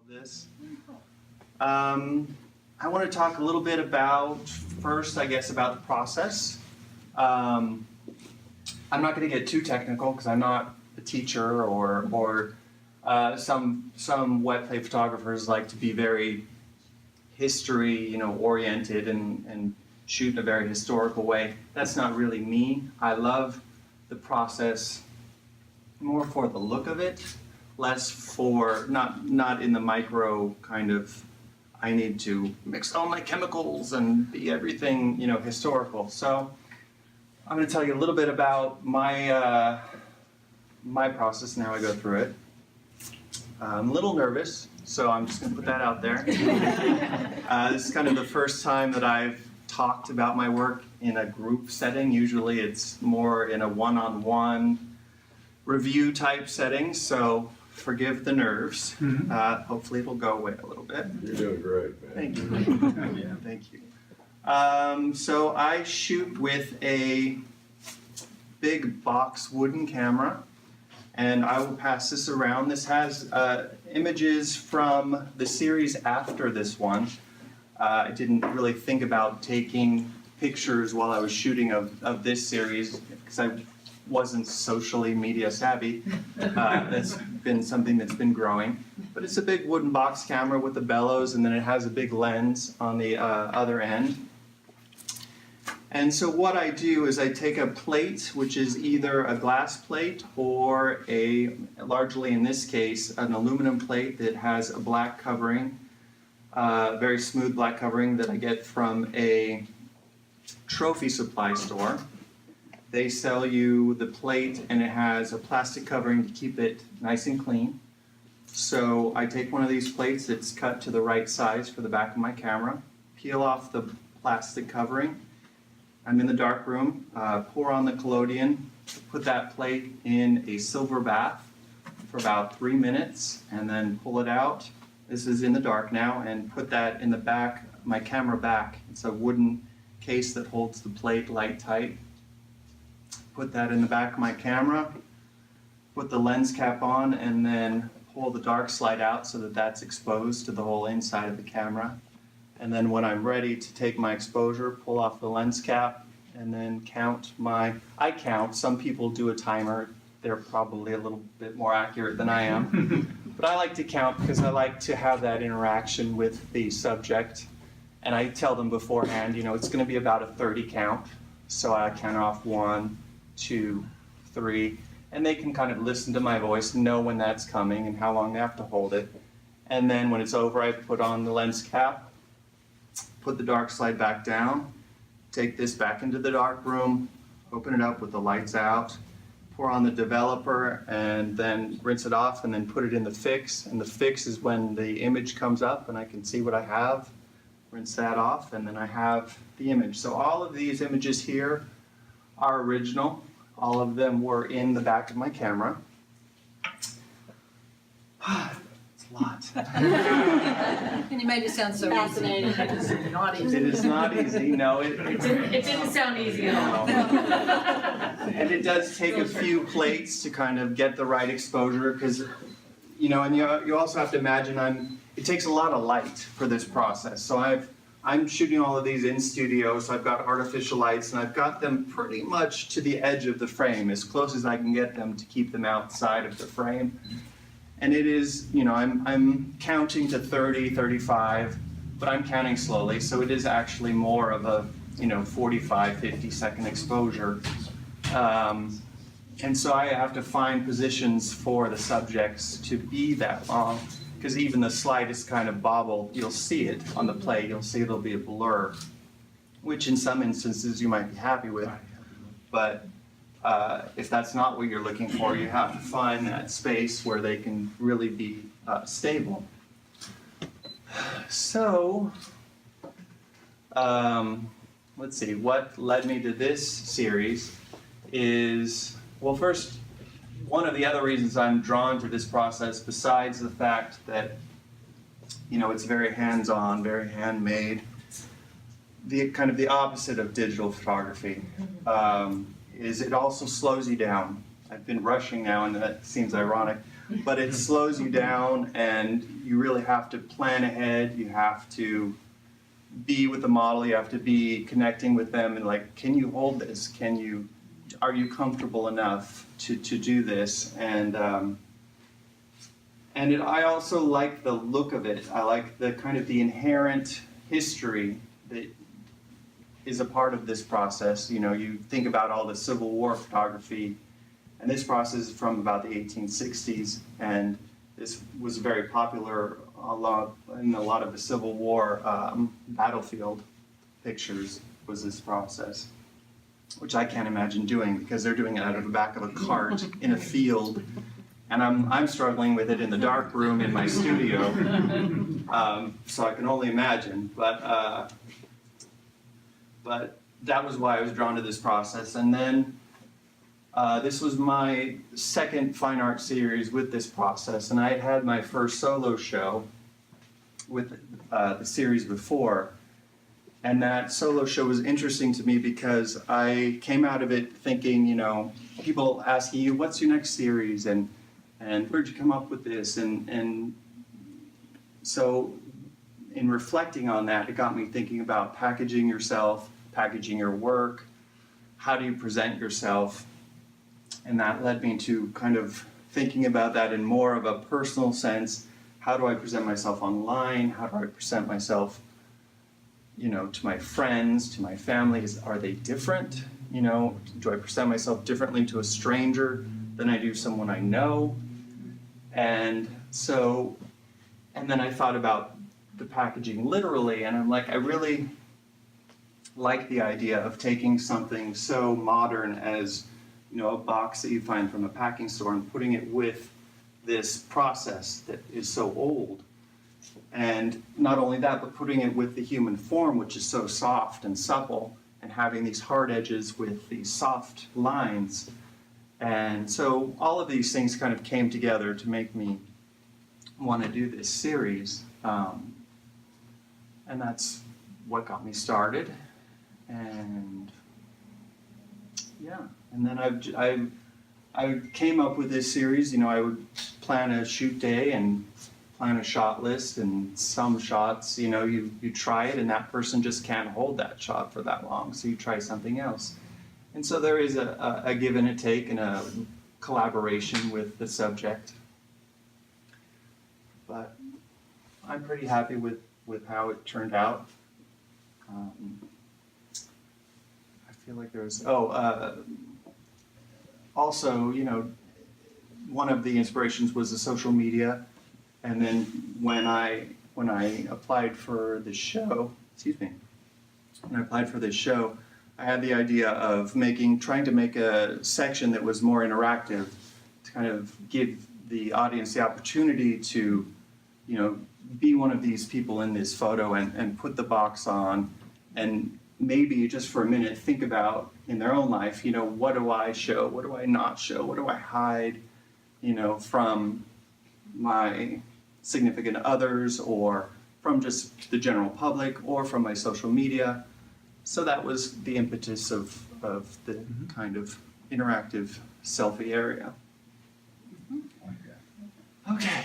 this. I want to talk a little bit about, first, I guess, about the process. I'm not going to get too technical because I'm not a teacher or some wet play photographers like to be very history, oriented and shoot in a very historical way. That's not really me. I love the process more for the look of it, less for, not in the micro kind of, I need to mix all my chemicals and be everything, historical. So I'm going to tell you a little bit about my my process and how I go through it. I'm a little nervous, so I'm just going to put that out there. This is kind of the first time that I've talked about my work in a group setting. Usually it's more in a one-on-one review type setting, so forgive the nerves. Hopefully it'll go away a little bit. You're doing great, man. Thank you. Yeah, thank you. So I shoot with a big box wooden camera, and I will pass this around. This has images from the series after this one. I didn't really think about taking pictures while I was shooting of this series because I wasn't socially media savvy. That's been something that's been growing. But it's a big wooden box camera with the bellows, and then it has a big lens on the other end. And so what I do is I take a plate, which is either a glass plate or largely in this case, an aluminum plate that has a black covering, very smooth black covering that I get from a trophy supply store. They sell you the plate and it has a plastic covering to keep it nice and clean. So I take one of these plates that's cut to the right size for the back of my camera, peel off the plastic covering. I'm in the dark room, pour on the collodion, put that plate in a silver bath for about 3 minutes and then pull it out. This is in the dark now, and put that in the back, my camera back. It's a wooden case that holds the plate light tight. Put that in the back of my camera, put the lens cap on, and then pull the dark slide out so that that's exposed to the whole inside of the camera. And then when I'm ready to take my exposure, pull off the lens cap, and then I count, some people do a timer, they're probably a little bit more accurate than I am. But I like to count because I like to have that interaction with the subject. And I tell them beforehand, it's going to be about a 30 count. So I count off 1, 2, 3, and they can kind of listen to my voice, know when that's coming and how long they have to hold it. And then when it's over, I put on the lens cap, put the dark slide back down, take this back into the dark room, open it up with the lights out, pour on the developer, and then rinse it off, and then put it in the fix. And the fix is when the image comes up and I can see what I have, rinse that off, and then I have the image. So all of these images here are original. All of them were in the back of my camera. It's a lot. And you made it sound so fascinating. easy. It's not easy. It is not easy. No, It didn't sound easy at all. No. And it does take a few plates to kind of get the right exposure because, and you also have to imagine it takes a lot of light for this process. So I'm shooting all of these in studio, so I've got artificial lights, and I've got them pretty much to the edge of the frame, as close as I can get them to keep them outside of the frame. And it is, I'm counting to 30, 35, but I'm counting slowly, so it is actually more of a, 45, 50-second exposure. And so I have to find positions for the subjects to be that long, because even the slightest kind of bobble, you'll see it on the plate, you'll see it'll be a blur, which in some instances you might be happy with, but if that's not what you're looking for, you have to find that space where they can really be stable. So, let's see, what led me to this series is, well, first, one of the other reasons I'm drawn to this process, besides the fact that, it's very hands-on, very handmade, the kind of the opposite of digital photography, is it also slows you down. I've been rushing now, and that seems ironic, but it slows you down, and you really have to plan ahead. You have to be with the model. You have to be connecting with them and like, can you hold this? Are you comfortable enough to do this? I also like the look of it. I like the kind of the inherent history that is a part of this process. You know, you think about all the Civil War photography, and this process is from about the 1860s, and this was very popular in a lot of the Civil War battlefield pictures was this process, which I can't imagine doing because they're doing it out of the back of a cart in a field. And I'm struggling with it in the dark room in my studio, so I can only imagine. But that was why I was drawn to this process. And then this was my second fine art series with this process, and I had had my first solo show with the series before. And that solo show was interesting to me because I came out of it thinking, you know, people asking you, what's your next series? And where'd you come up with this? And so in reflecting on that, it got me thinking about packaging yourself, packaging your work, how do you present yourself? And that led me to kind of thinking about that in more of a personal sense. How do I present myself online? How do I present myself, you know, to my friends, to my family? Are they different? You know, do I present myself differently to a stranger than I do someone I know? And then I thought about the packaging literally, and I'm like, I really like the idea of taking something so modern as, you know, a box that you find from a packing store and putting it with this process that is so old. And not only that, but putting it with the human form, which is so soft and supple, and having these hard edges with these soft lines. And so all of these things kind of came together to make me want to do this series. And that's what got me started. And yeah, and then I came up with this series. You know, I would plan a shoot day and plan a shot list, and some shots, you know, you try it and that person just can't hold that shot for that long, so you try something else. And so there is a give and a take and a collaboration with the subject. But I'm pretty happy with how it turned out. I feel like there's, also, you know, one of the inspirations was the social media. And then when I applied for the show, I had the idea of trying to make a section that was more interactive to kind of give the audience the opportunity to, you know, be one of these people in this photo and put the box on and maybe just for a minute think about in their own life, you know, what do I show? What do I not show? What do I hide, you know, from my significant others or from just the general public or from my social media. So that was the impetus of the kind of interactive selfie area. Okay.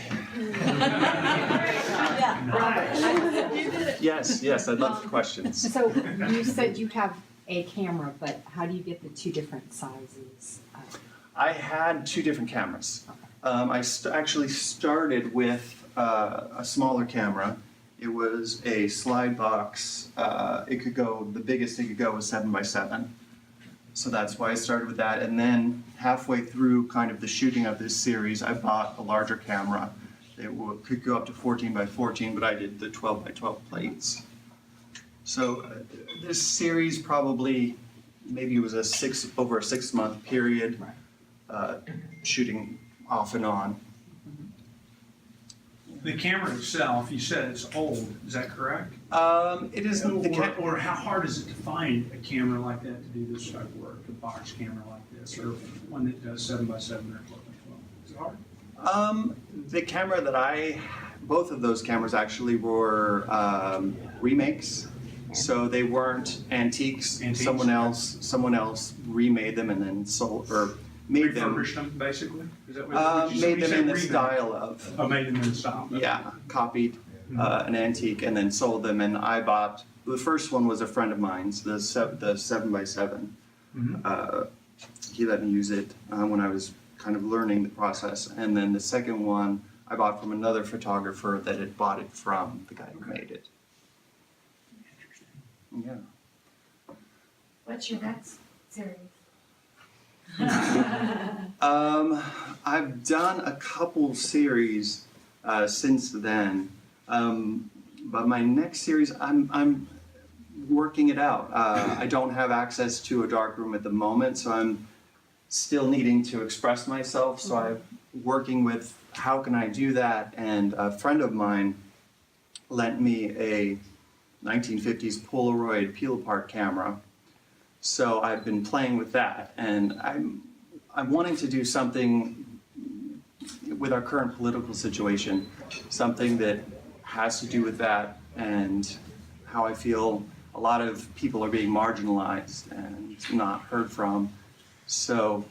Yes, I'd love the questions. So you said you have a camera, but how do you get the two different sizes? I had two different cameras. I actually started with a smaller camera. It was a slide box. The biggest it could go was 7x7. So that's why I started with that. And then halfway through kind of the shooting of this series, I bought a larger camera. It could go up to 14x14, but I did the 12x12 plates. So this series probably, maybe it was over a 6-month period, shooting off and on. The camera itself, you said it's old, is that correct? It is. Or how hard is it to find a camera like that to do this type of work, a box camera like this, or one that does 7x7 or 12x12? Is it hard? The camera that both of those cameras actually were remakes, so they weren't antiques. Someone else remade them and then sold or made them, Refurbished them, basically? Is that what you made said? them in the Remake. style of, Oh, made them in the style. yeah, copied an antique and then sold them. And I bought, the first one was a friend of mine's, the 7x7. Mhm. He let me use it when I was kind of learning the process. And then the second one I bought from another photographer that had bought it from the guy who made it. Yeah. What's your next series? I've done a couple series since then, but my next series, I'm working it out. I don't have access to a darkroom at the moment, so I'm still needing to express myself. So I'm working with how can I do that, and a friend of mine lent me a 1950s Polaroid peel-apart camera. So I've been playing with that, and I'm wanting to do something with our current political situation, something that has to do with that and how I feel a lot of people are being marginalized and not heard from. So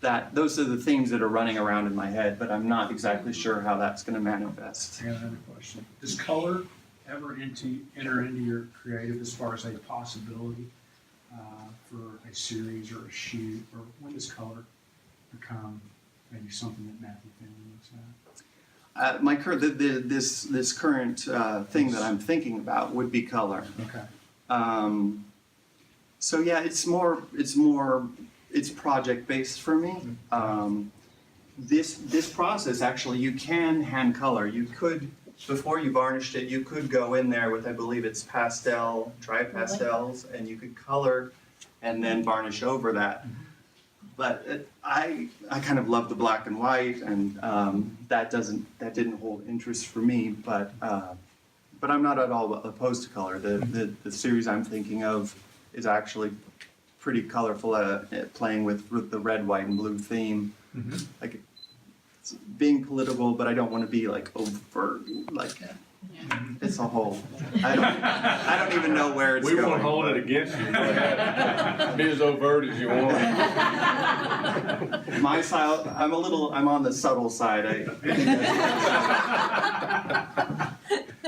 those are the themes that are running around in my head, but I'm not exactly sure how that's going to manifest. I got another question. Does color ever enter into your creative as far as a possibility for a series or a shoot, or when does color become maybe something that Matthew Finley looks at? My this current thing that I'm thinking about would be color. Okay. So yeah, it's project based for me. This process actually, you can hand color. You could, before you varnished it, you could go in there with, I believe it's pastel, dry pastels, and you could color and then varnish over that. But I kind of love the black and white, and that didn't hold interest for me. But I'm not at all opposed to color. The series I'm thinking of is actually pretty colorful, playing with the red, white, and blue theme. Like it's being political, but I don't want to be like overt. Like it's a whole. I don't even know where it's We going. won't hold it against you. Go ahead. Be as overt as you want. My style, I'm on the subtle side.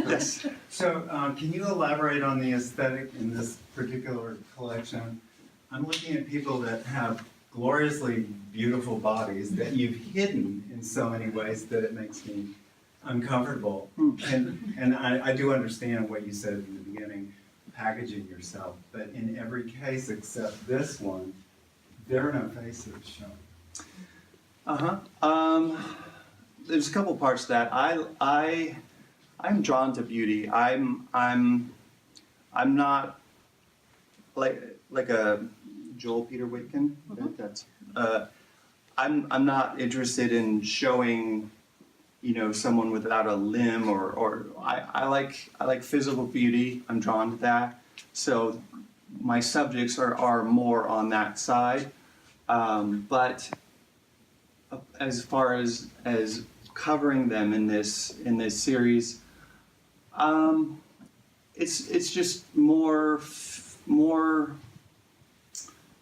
Yes. So, can you elaborate on the aesthetic in this particular collection? I'm looking at people that have gloriously beautiful bodies that you've hidden in so many ways that it makes me uncomfortable. And I do understand what you said in the beginning, packaging yourself, but in every case except this one, there are no faces shown. There's a couple parts to that. I'm drawn to beauty. I'm not like a Joel Peter Witkin. That's I'm not interested in showing, someone without a limb or I like physical beauty. I'm drawn to that. So my subjects are more on that side. But as far as covering them in this series, it's just more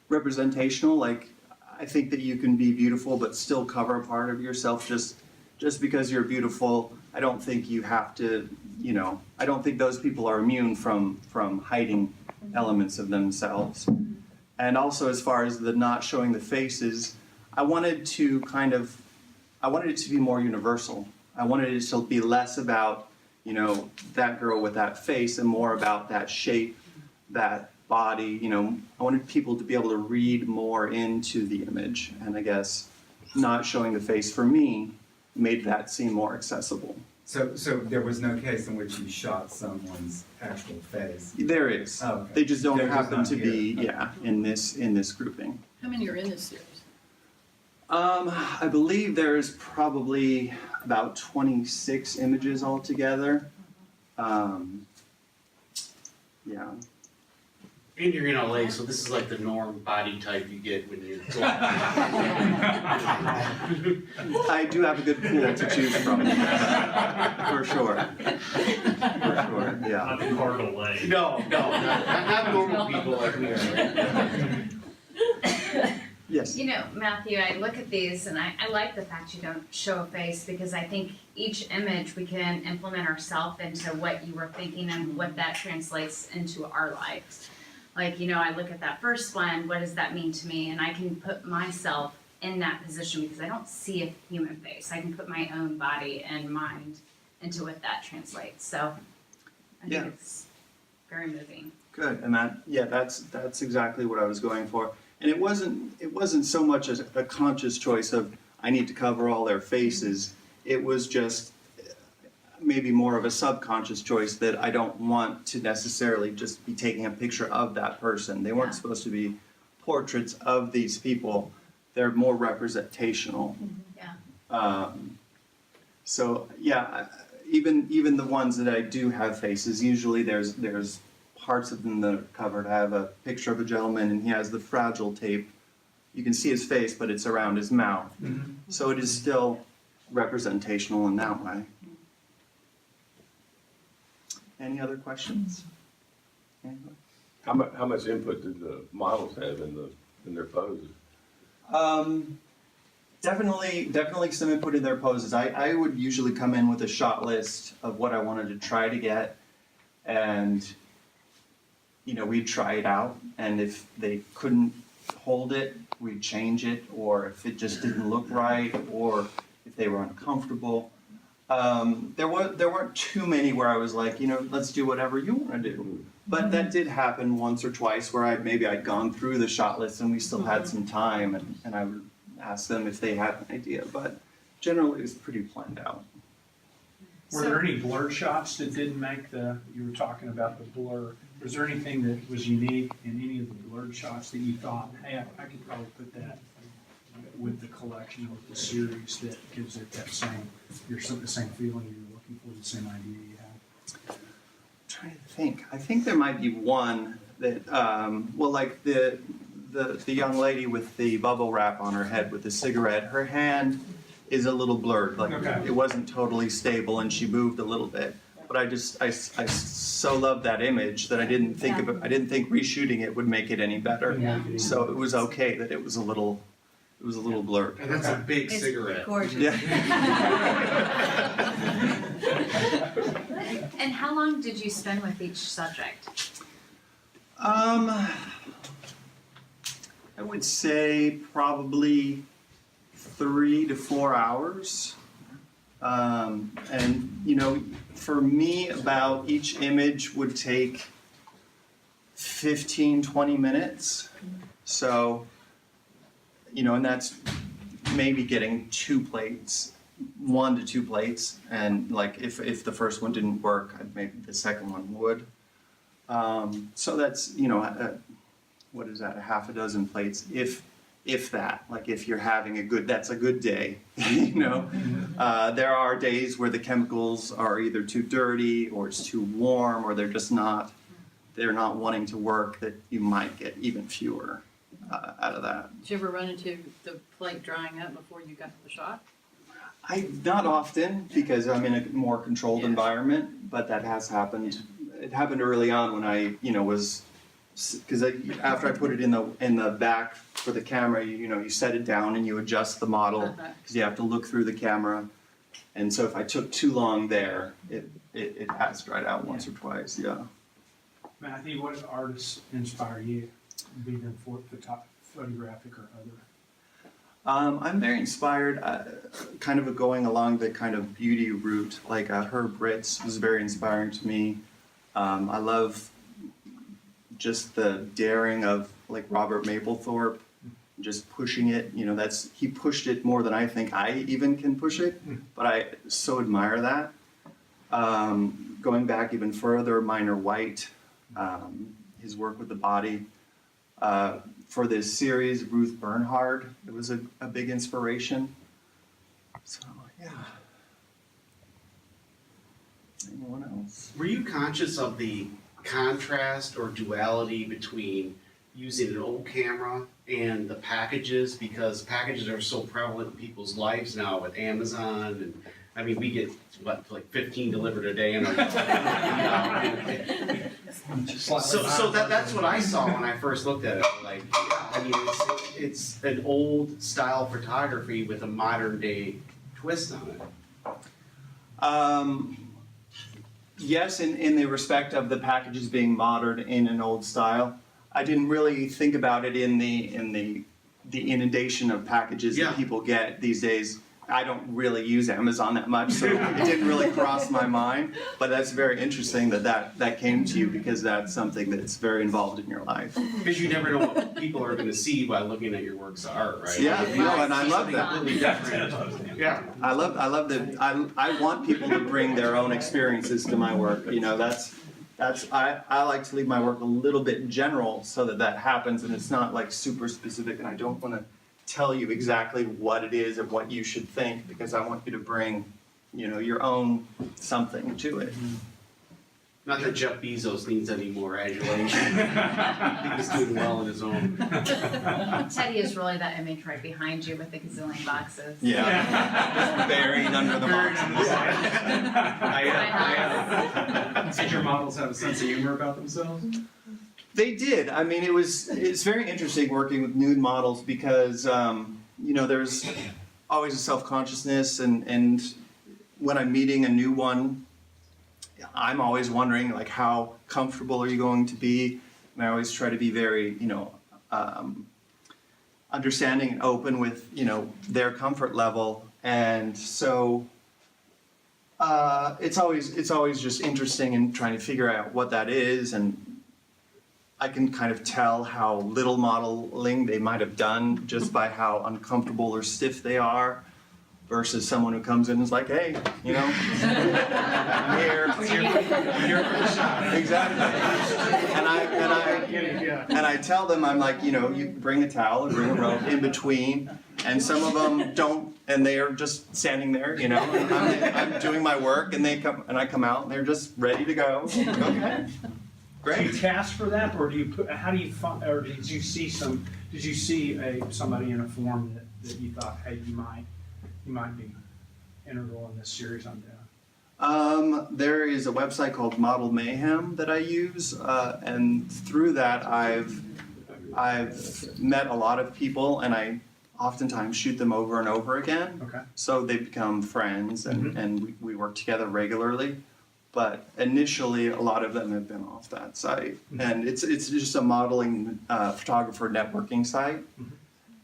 representational. Like I think that you can be beautiful but still cover a part of yourself just because you're beautiful. I don't think you have to, I don't think those people are immune from hiding elements of themselves. And also as far as the not showing the faces, I wanted it to be more universal. I wanted it to be less about, that girl with that face and more about that shape, that body. I wanted people to be able to read more into the image. And I guess not showing the face for me made that seem more accessible. So there was no case in which you shot someone's actual face? There is. Oh, okay. They just don't They're happen just to not be, here. in this grouping. How many are in this series? I believe there's probably about 26 images altogether. Yeah. And you're in LA, so this is like the norm body type you get when you're I do have a good pool to choose from. For sure. For sure, yeah. Not the Cardinal Lane. No, not normal people like we are. Yes. You know, Matthew, I look at these and I like the fact you don't show a face because I think each image we can implement ourselves into what you were thinking and what that translates into our lives. Like, you know, I look at that first one, what does that mean to me? And I can put myself in that position because I don't see a human face. I can put my own body and mind into what that translates. So I Yeah. think it's very moving. Good, and that's exactly what I was going for. And it wasn't so much a conscious choice of I need to cover all their faces. It was just maybe more of a subconscious choice that I don't want to necessarily just be taking a picture of that person. They weren't Yeah. supposed to be portraits of these people. They're more representational. Yeah. So yeah, even the ones that I do have faces, usually there's parts of them that are covered. I have a picture of a gentleman and he has the fragile tape. You can see his face, but it's around his mouth. So it is still representational in that way. Any other questions? Anybody? How much input did the models have in their poses? Definitely some input in their poses. I would usually come in with a shot list of what I wanted to try to get, and you know, we'd try it out, and if they couldn't hold it, we'd change it, or if it just didn't look right, or if they were uncomfortable. There weren't too many where I was like, you know, let's do whatever you want to do. But that did happen once or twice where I'd gone through the shot list and we still had some time, and I would ask them if they had an idea. But generally, it was pretty planned out. Were there any blur shots that didn't make you were talking about the blur, was there anything that was unique in any of the blurred shots that you thought, hey, I could probably put that with the collection, with the series that gives it that same, the same feeling you're looking for, the same idea you have? I'm trying to think. I think there might be one that, well, like the young lady with the bubble wrap on her head with the cigarette, her hand is a little blurred, like Okay. it wasn't totally stable and she moved a little bit. But I so love that image that I didn't think reshooting it would make it any better. Yeah. So it was okay that it was a little blurred. And that's a big It's cigarette. gorgeous. Yeah. And how long did you spend with each subject? I would say probably 3 to 4 hours. And you know, for me, about each image would take 15-20 minutes. So, you know, and that's maybe getting 2 plates, 1 to 2 plates, and like if the first one didn't work, maybe the second one would. So that's, you know, what is that, a half a dozen plates, if that, like if you're having that's a good day, you know. There are days where the chemicals are either too dirty or it's too warm or they're not wanting to work, that you might get even fewer out of that. Did you ever run into the plate drying up before you got to the shot? Not often, because I'm in a more controlled Yeah. environment, but that has happened. It happened early on when I, you know, because after I put it in the back for the camera, you know, you set it down and you adjust the model because you have to look through the camera. And so if I took too long there, it has dried out once or twice. Yeah. Matthew, what artists inspire you, be them photographic or other? I'm very inspired, kind of going along the kind of beauty route. Like Herb Ritz was very inspiring to me. I love just the daring of like Robert Mapplethorpe, just pushing it. You know, he pushed it more than I think I even can push it, but I so admire that. Going back even further, Minor White, his work with the body. For this series, Ruth Bernhard, it was a big inspiration. So, yeah. Anyone else? Were you conscious of the contrast or duality between using an old camera and the packages? Because packages are so prevalent in people's lives now with Amazon, and I mean, we get, what, like 15 delivered a day in our. So that's what I saw when I first looked at it, like, yeah, I mean, it's an old style photography with a modern day twist on it. Yes, in the respect of the packages being modern in an old style. I didn't really think about it in the inundation of packages Yeah. that people get these days. I don't really use Amazon that much, so it didn't really cross my mind. But that's very interesting that came to you, because that's something that's very involved in your life. Because you never know what people are gonna see by looking at your works of art, right? Yeah, They no, might and I see love something that. completely different. Yeah. I love that. I want people to bring their own experiences to my work. You know, I like to leave my work a little bit general so that happens, and it's not like super specific, and I don't want to tell you exactly what it is and what you should think, because I want you to bring, you know, your own something to it. Not that Jeff Bezos needs any more adulation. I think he's doing well on his own. Teddy is really that image right behind you with the gazillion boxes. Yeah, just buried under the boxes. Did your models have a sense of humor about themselves? They did. I mean, it's very interesting working with nude models, because you know, there's always a self-consciousness, and when I'm meeting a new one, I'm always wondering, like, how comfortable are you going to be? And I always try to be very, you know, understanding and open with, you know, their comfort level. And so it's always just interesting in trying to figure out what that is, and I can kind of tell how little modeling they might have done just by how uncomfortable or stiff they are, versus someone who comes in and is like, hey, you know, I'm here. Exactly. And I tell them, I'm like, you know, you bring a towel or bring a rope in between, and some of them don't, and they are just standing there, you know. I'm doing my work, and I come out, and they're just ready to go. Okay. Do you Great. cast for that, or do you put? How do you find? Or did you see somebody in a form that you thought, hey, you might be integral in this series I'm doing? There is a website called Model Mayhem that I use, and through that I've met a lot of people, and I oftentimes shoot them over and over again. Okay. So they become friends, and we work together regularly. But initially, a lot of them have been off that site, and it's just a modeling photographer networking site.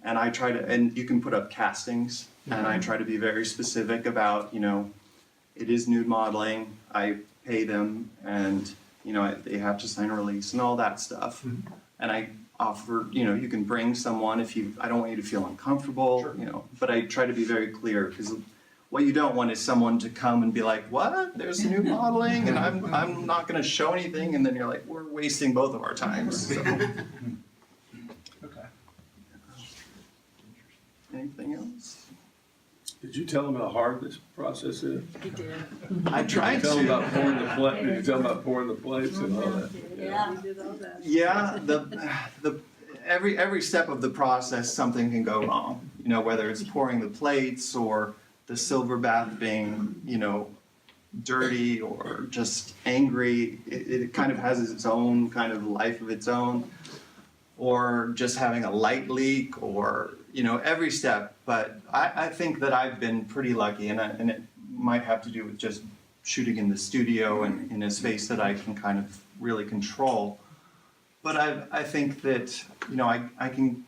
And I try to, and you can put up castings, and I try to be very specific about, you know, it is nude modeling. I pay them, and you know, they have to sign a release and all that stuff. And I offer, you know, you can bring someone if you. I don't want you to feel uncomfortable, Sure. you know. But I try to be very clear, because what you don't want is someone to come and be like, what? There's nude modeling, and I'm not going to show anything, and then you're like, we're wasting both of our times. So. Okay. Anything else? Did you tell them how hard this process is? He did. I tried Tell them to. about pouring the plate, did you tell them about pouring the plates and all that? Yeah, he did all that. Yeah, every step of the process, something can go wrong. You know, whether it's pouring the plates or the silver bath being, you know, dirty or just angry. It kind of has its own kind of life of its own, or just having a light leak, or, you know, every step. But I think that I've been pretty lucky, and it might have to do with just shooting in the studio and in a space that I can kind of really control. But I think that, you know, I can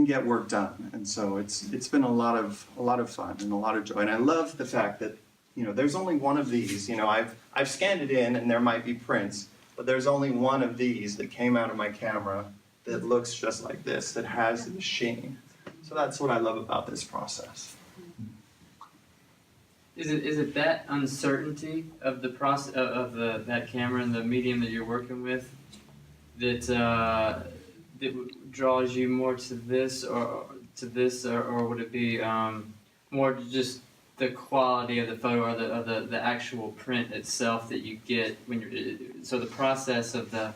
get work done, and so it's been a lot of fun and a lot of joy. And I love the fact that, you know, there's only one of these. You know, I've scanned it in, and there might be prints, but there's only one of these that came out of my camera that looks just like this, that has the sheen. So that's what I love about this process. Is it that uncertainty of the process of that camera and the medium that you're working with that draws you more to this, or would it be more just the quality of the photo, or the actual print itself that you get when you're, so the process of the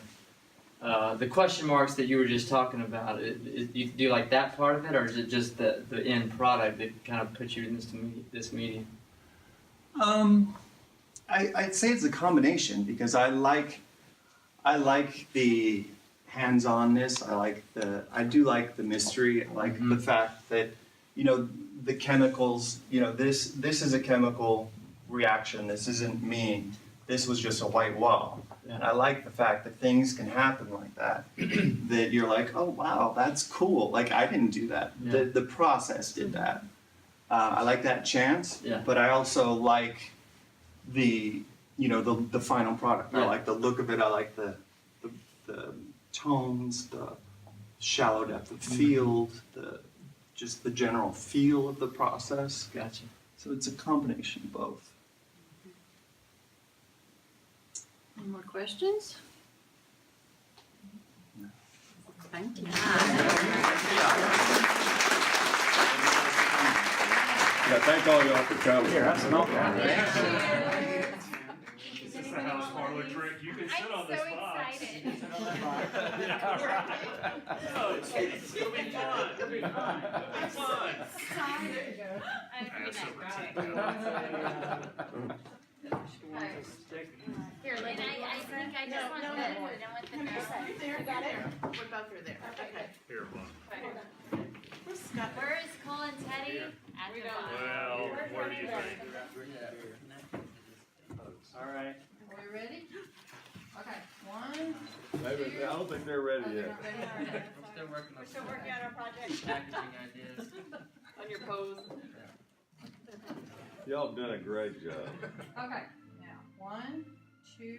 the question marks that you were just talking about. Do you like that part of it, or is it just the end product that kind of puts you in this medium? I'd say it's a combination because I like the hands-onness. I do like the mystery. I like the fact that, you know, the chemicals, you know, this is a chemical reaction. This isn't me. This was just a white wall. Yeah. And I like the fact that things can happen like that. That you're like, oh wow, that's cool. Like I didn't do that. Yeah. The process did that. I like that chance. Yeah. But I also like the final product. I Yeah. like the look of it. I like the tones, the shallow depth of field, just the general feel of the process. Gotcha. So it's a combination of both. Any more questions? Thank you. Yeah, thank all y'all for coming. Here, have some milk. It's just a house parlor trick. You can sit on this box. No, it's gonna be fun. It'll be fun. It'll be fun. Here, Lynn, I think I just want the, I want the girl. What about through there? Okay. Here, Bob. Where is Cole and Teddy? At the bottom. Well, what do you think? All right. Are we ready? Okay, one. Maybe, I don't think they're ready Oh, they're yet. not ready? All right. I'm still working on Still working on our project. packaging ideas. On your pose. Y'all have done a great job. Okay, now, 1, 2,